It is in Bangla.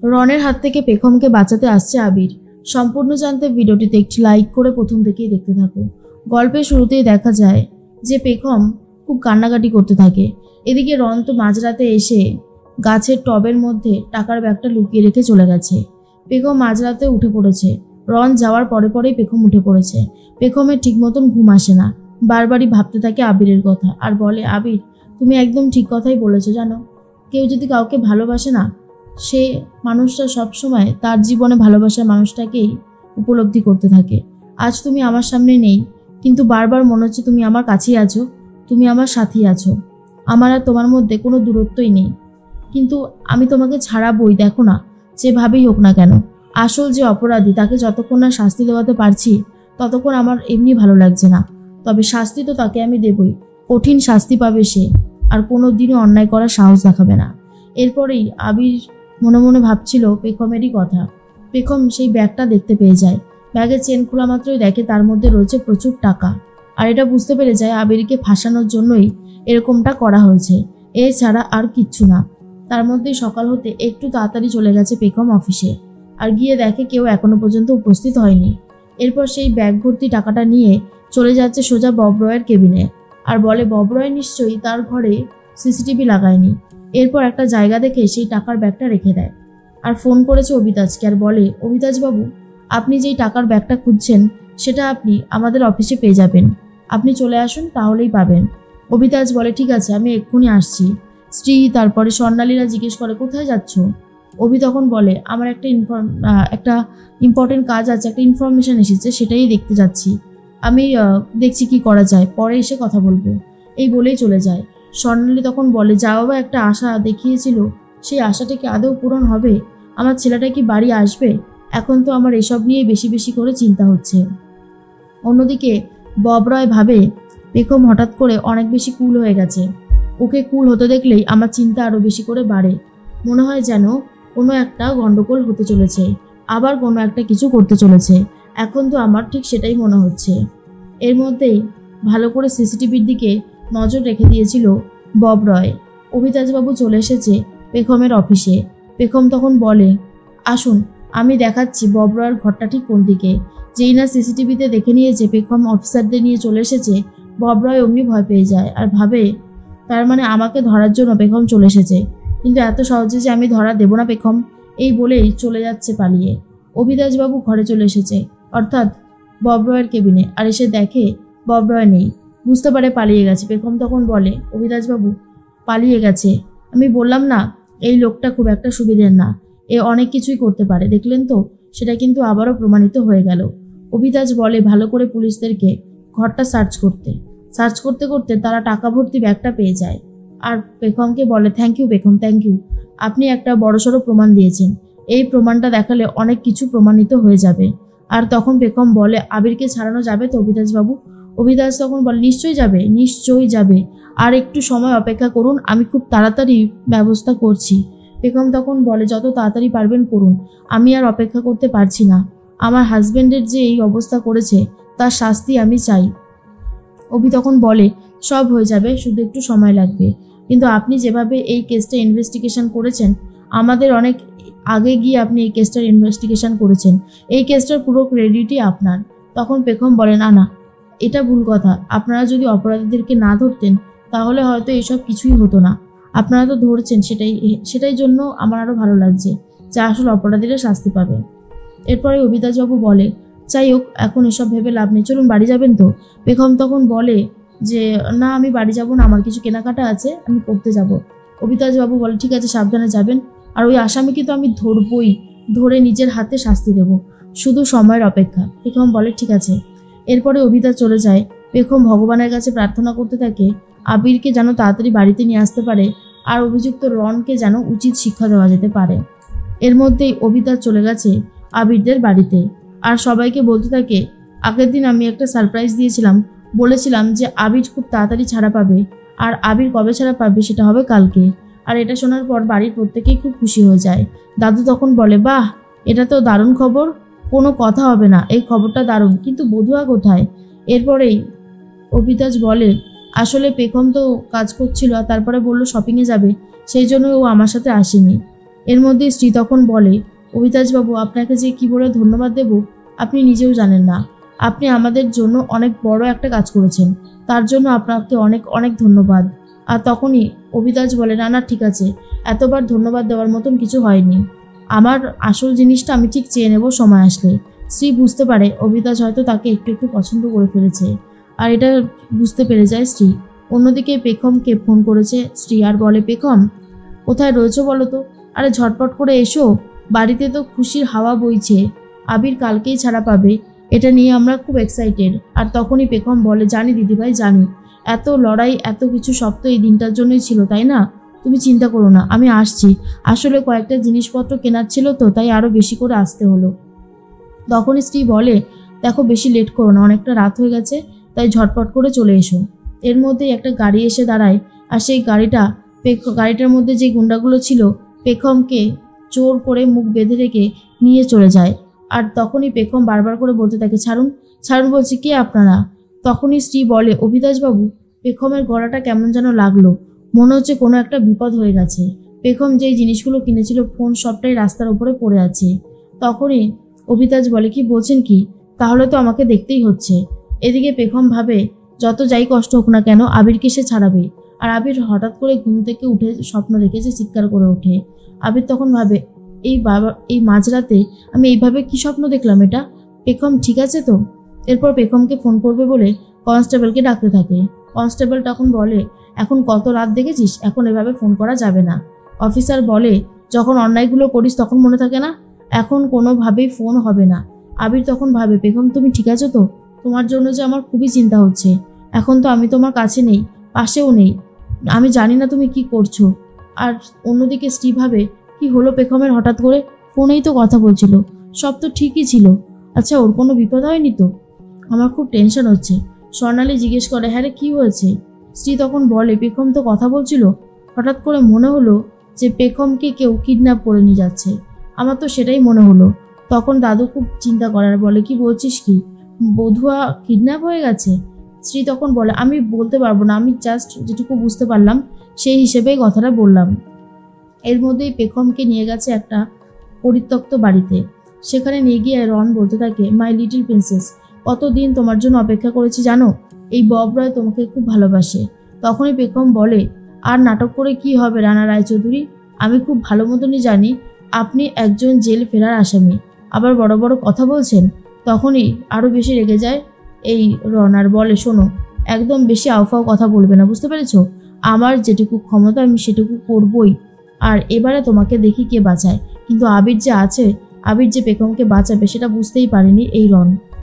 রনের হাত থেকে পেখমকে বাঁচাতে আসছে আবির। সম্পূর্ণ জানতে ভিডিওটিতে একটি লাইক করে প্রথম থেকেই দেখতে থাকো। গল্পের শুরুতেই দেখা যায় যে পেখম খুব কান্নাকাটি করতে থাকে। এদিকে রন তো মাঝরাতে এসে গাছের টবের মধ্যে টাকার ব্যাগটা লুকিয়ে রেখে চলে গেছে। পেখম মাঝরাতে উঠে পড়েছে। রন যাওয়ার পরে পরেই পেখম উঠে পড়েছে। পেখমের ঠিক মতন ঘুম আসে না, বারবারই ভাবতে থাকে আবিরের কথা আর বলে, আবির তুমি একদম ঠিক কথাই বলেছো। জানো, কেউ যদি কাউকে ভালোবাসে না, সে মানুষটা সবসময় তার জীবনে ভালোবাসার মানুষটাকেই উপলব্ধি করতে থাকে। আজ তুমি আমার সামনে নেই, কিন্তু বারবার মনে হচ্ছে তুমি আমার কাছেই আছো, তুমি আমার সাথেই আছো। আমার আর তোমার মধ্যে কোনো দূরত্বই নেই, কিন্তু আমি তোমাকে ছাড়াবই। দেখো না, যেভাবেই হোক না কেন, আসল যে অপরাধী তাকে যতক্ষণ না শাস্তি দেওয়াতে পারছি ততক্ষণ আমার এমনি ভালো লাগছে না। তবে শাস্তি তো তাকে আমি দেবই, কঠিন শাস্তি পাবে সে, আর কোনো দিনও অন্যায় করার সাহস দেখাবে না। এরপরেই আবির মনে মনে ভাবছিল পেখমেরই কথা। পেখম সেই ব্যাগটা দেখতে পেয়ে যায়। ব্যাগের চেন খোলা মাত্রই দেখে তার মধ্যে রয়েছে প্রচুর টাকা, আর এটা বুঝতে পেরে যায় আবিরকে ফাঁসানোর জন্যই এরকমটা করা হয়েছে, এছাড়া আর কিচ্ছু না। তার মধ্যেই সকাল হতে একটু তাড়াতাড়ি চলে গেছে পেখম অফিসে, আর গিয়ে দেখে কেউ এখনো পর্যন্ত উপস্থিত হয়নি। এরপর সেই ব্যাগ ভর্তি টাকাটা নিয়ে চলে যাচ্ছে সোজা বব রয়ের কেবিনে, আর বলে বব রয় নিশ্চয়ই তার ঘরে সিসিটিভি লাগায়নি। এরপর একটা জায়গা দেখে সেই টাকার ব্যাগটা রেখে দেয়, আর ফোন করেছে অভিতাজকে আর বলে, অভিতাজবাবু আপনি যেই টাকার ব্যাগটা খুঁজছেন সেটা আপনি আমাদের অফিসে পেয়ে যাবেন, আপনি চলে আসুন তাহলেই পাবেন। অভিতাজ বলে, ঠিক আছে আমি এক্ষুনি আসছি। স্ত্রী তারপরে স্বর্ণালীরা জিজ্ঞেস করে, কোথায় যাচ্ছ? অভি তখন বলে, আমার একটা ইম্পর্টেন্ট কাজ আছে, একটা ইনফরমেশন এসেছে, সেটাই দেখতে যাচ্ছি। আমি দেখছি কি করা যায়, পরে এসে কথা বলবো। এই বলেই চলে যায়। স্বর্ণালী তখন বলে, যা বাবা একটা আশা দেখিয়েছিল, সেই আশাটা কি আদৌ পূরণ হবে? আমার ছেলেটা কি বাড়ি আসবে? এখন তো আমার এসব নিয়ে বেশি বেশি করে চিন্তা হচ্ছে। অন্যদিকে বব রয় ভাবে, পেখম হঠাৎ করে অনেক বেশি কুল হয়ে গেছে। ওকে কুল হতে দেখলেই আমার চিন্তা আরও বেশি করে বাড়ে। মনে হয় যেন কোনো একটা গন্ডগোল হতে চলেছে, আবার কোনো একটা কিছু করতে চলেছে। এখন তো আমার ঠিক সেটাই মনে হচ্ছে। এর মধ্যেই ভালো করে সিসিটিভির দিকে নজর রেখে দিয়েছিল বব রয়। অভিতাজবাবু চলে এসেছে পেখমের অফিসে। পেখম তখন বলে, আসুন আমি দেখাচ্ছি বব রয়ের ঘরটা ঠিক কোন দিকে। যেই না সিসিটিভিতে দেখে নিয়েছে পেখম অফিসারদের নিয়ে চলে এসেছে, বব রয় অমনি ভয় পেয়ে যায় আর ভাবে, তার মানে আমাকে ধরার জন্য পেখম চলে এসেছে, কিন্তু এত সহজে যে আমি ধরা দেব না পেখম, এই বলেই চলে যাচ্ছে পালিয়ে। অভিতাজবাবু ঘরে চলে এসেছে, অর্থাৎ বব রয়ের কেবিনে, আর এসে দেখে বব রয় নেই। বুঝতে পারে পালিয়ে গেছে। পেখম তখন বলে, অভিতাজবাবু পালিয়ে গেছে, আমি বললাম না এই লোকটা খুব একটা সুবিধের না, এ অনেক কিছুই করতে পারে, দেখলেন তো, সেটা কিন্তু আবারও প্রমাণিত হয়ে গেল। অভিতাজ বলে ভালো করে পুলিশদেরকে ঘরটা সার্চ করতে করতে তারা টাকা ভর্তি ব্যাগটা পেয়ে যায়। আর পেখমকে বলে, থ্যাংক ইউ পেখম, থ্যাংক ইউ, আপনি একটা বড়সড় প্রমাণ দিয়েছেন, এই প্রমাণটা দেখালে অনেক কিছু প্রমাণিত হয়ে যাবে। আর তখন পেখম বলে, আবিরকে ছাড়ানো যাবে তো অভিতাজবাবু? অভিতাজ তখন বলে, নিশ্চয়ই যাবে, আর একটু সময় অপেক্ষা করুন, আমি খুব তাড়াতাড়ি ব্যবস্থা করছি। পেখম তখন বলে, যত তাড়াতাড়ি পারবেন করুন, আমি আর অপেক্ষা করতে পারছি না। আমার হাজবেন্ডের যে এই অবস্থা করেছে তার শাস্তি আমি চাই। অভি তখন বলে, সব হয়ে যাবে, শুধু একটু সময় লাগবে, কিন্তু আপনি যেভাবে এই কেসটা ইনভেস্টিগেশন করেছেন, আমাদের অনেক আগে গিয়ে আপনি এই কেসটার ইনভেস্টিগেশন করেছেন, এই কেসটার পুরো ক্রেডিটই আপনার। তখন পেখম বলে, না এটা ভুল কথা, আপনারা যদি অপরাধীদেরকে না ধরতেন তাহলে হয়তো এসব কিছুই হতো না, আপনারা তো ধরছেন, সেটাই জন্য আমার আরও ভালো লাগছে যে আসলে অপরাধীরা শাস্তি পাবে। এরপরে অভিতাজবাবু বলে, যাই হোক এখন এসব ভেবে লাভ নেই, চলুন বাড়ি যাবেন তো? পেখম তখন বলে যে না আমি বাড়ি যাব না, আমার কিছু কেনাকাটা আছে, আমি করতে যাব। অভিতাজবাবু বলে, ঠিক আছে সাবধানে যাবেন, আর ওই আসামিকে তো আমি ধরবই, ধরে নিজের হাতে শাস্তি দেব, শুধু সময়ের অপেক্ষা। পেখম বলে, ঠিক আছে। এরপরে অভিতাজ চলে যায়। পেখম ভগবানের কাছে প্রার্থনা করতে থাকে আবিরকে যেন তাড়াতাড়ি বাড়িতে নিয়ে আসতে পারে, আর অভিযুক্ত রনকে যেন উচিত শিক্ষা দেওয়া যেতে পারে। এর মধ্যেই অভিতাজ চলে গেছে আবিরদের বাড়িতে, আর সবাইকে বলতে থাকে, আগের দিন আমি একটা সারপ্রাইজ দিয়েছিলাম, বলেছিলাম যে আবির খুব তাড়াতাড়ি ছাড়া পাবে, আর আবির কবে ছাড়া পাবে সেটা হবে কালকে। আর এটা শোনার পর বাড়ির প্রত্যেকেই খুব খুশি হয়ে যায়। দাদু তখন বলে, বাহ এটা তো দারুণ খবর, কোনো কথা হবে না, এই খবরটা দারুণ, কিন্তু বধুয়া কোথায়? এরপরেই অভিতাজ বলে, আসলে পেখম তো কাজ করছিল আর তারপরে বলল শপিংয়ে যাবে, সেই জন্য ও আমার সাথে আসেনি। এর মধ্যে স্ত্রী তখন বলে, অভিতাজবাবু, আপনাকে যে কি বলে ধন্যবাদ দেব আপনি নিজেও জানেন না। আপনি আমাদের জন্য অনেক বড় একটা কাজ করেছেন, তার জন্য আপনাকে অনেক অনেক ধন্যবাদ। আর তখনই অভিতাজ বলে, না না ঠিক আছে, এতবার ধন্যবাদ দেওয়ার মতন কিছু হয়নি, আমার আসল জিনিসটা আমি ঠিক চেয়ে নেব সময় আসলে। স্ত্রী বুঝতে পারে অভিতাজ হয়তো তাকে একটু একটু পছন্দ করে ফেলেছে, আর এটা বুঝতে পেরে যায় স্ত্রী। অন্যদিকে পেখমকে ফোন করেছে স্ত্রী আর বলে, পেখম কোথায় রয়েছো বলো তো? আরে ঝটপট করে এসো, বাড়িতে তো খুশির হাওয়া বইছে, আবির কালকেই ছাড়া পাবে, এটা নিয়ে আমরা খুব এক্সাইটেড। আর তখনই পেখম বলে, জানি দিদিভাই জানি, এত লড়াই এত কিছু সব তো এই দিনটার জন্যই ছিল তাই না? তুমি চিন্তা করো না, আমি আসছি, আসলে কয়েকটা জিনিসপত্র কেনার ছিল তো তাই আরো বেশি করে আসতে হলো। তখন স্ত্রী বলে, দেখো বেশি লেট করো না, অনেকটা রাত হয়ে গেছে, তাই ঝটপট করে চলে এসো। এর মধ্যেই একটা গাড়ি এসে দাঁড়ায়, আর সেই গাড়িটার মধ্যে যে গুন্ডাগুলো ছিল পেখমকে জোর করে মুখ বেঁধে রেখে নিয়ে চলে যায়। আর তখনই পেখম বারবার করে বলতে থাকে, ছাড়ুন ছাড়ুন বলছি, কে আপনারা? তখনই স্ত্রী বলে, অভিতাজবাবু, পেখমের গলাটা কেমন যেন লাগলো, মনে হচ্ছে কোনো একটা বিপদ হয়ে গেছে। পেখম যেই জিনিসগুলো কিনেছিল, ফোন সবটাই রাস্তার উপরে পড়ে আছে। তখনই অভিতাজ বলে, কি বলছেন কি? তাহলে তো আমাকে দেখতেই হচ্ছে। এদিকে পেখম ভাবে, যত যাই কষ্ট হোক না কেন আবিরকে সে ছাড়াবে। আর আবির হঠাৎ করে ঘুম থেকে উঠে স্বপ্ন দেখেছে, চিৎকার করে ওঠে। আবির তখন ভাবে, এই মাঝরাতে আমি এইভাবে কি স্বপ্ন দেখলাম, এটা পেখম ঠিক আছে তো? এরপর পেখমকে ফোন করবে বলে কনস্টেবলকে ডাকতে থাকে। কনস্টেবল তখন বলে, এখন কত রাত দেখেছিস, এখন এভাবে ফোন করা যাবে না। অফিসার বলে, যখন অন্যায়গুলো করিস তখন মনে থাকে না, এখন কোনোভাবেই ফোন হবে না। আবির তখন ভাবে, পেখম তুমি ঠিক আছো তো? তোমার জন্য যে আমার খুবই চিন্তা হচ্ছে, এখন তো আমি তোমার কাছে নেই, পাশেও নেই, আমি জানি না তুমি কি করছো। আর অন্যদিকে স্ত্রী ভাবে, কি হলো পেখমের হঠাৎ করে, ফোনেই তো কথা বলছিল, সব তো ঠিকই ছিল, আচ্ছা ওর কোনো বিপদ হয়নি তো? আমার খুব টেনশন হচ্ছে। স্বর্ণালী জিজ্ঞেস করে, হ্যাঁ রে কি হয়েছে? স্ত্রী তখন বলে, পেখম তো কথা বলছিল, হঠাৎ করে মনে হলো যে পেখমকে কেউ কিডন্যাপ করে নিয়ে যাচ্ছে, আমার তো সেটাই মনে হলো। তখন দাদু খুব চিন্তা করে আর বলে, কি বলছিস কি, বধুয়া কিডন্যাপ হয়ে গেছে? স্ত্রী তখন বলে, আমি বলতে পারবো না, আমি জাস্ট যেটুকু বুঝতে পারলাম সেই হিসেবেই কথাটা বললাম। এর মধ্যেই পেখমকে নিয়ে গেছে একটা পরিত্যক্ত বাড়িতে। সেখানে নিয়ে গিয়ে রন বলতে থাকে, মাই লিটল প্রিন্সেস, কতদিন তোমার জন্য অপেক্ষা করেছি জানো, এই বব রয় তোমাকে খুব ভালোবাসে। তখনই পেখম বলে, আর নাটক করে কি হবে রানা রায়চৌধুরী, আমি খুব ভালো মতনই জানি আপনি একজন জেল ফেরার আসামি, আবার বড় বড় কথা বলছেন। তখনই আরো বেশি রেগে যায় এই রন আর বলে, শোনো, একদম বেশি আউফাও কথা বলবে না, বুঝতে পেরেছো? আমার যেটুকু ক্ষমতা আমি সেটুকু করবই। আর এবারে তোমাকে দেখি কে বাঁচায়, কিন্তু আবির যে আছে, আবির যে পেখমকে বাঁচাবে সেটা বুঝতেই পারেনি এই রন।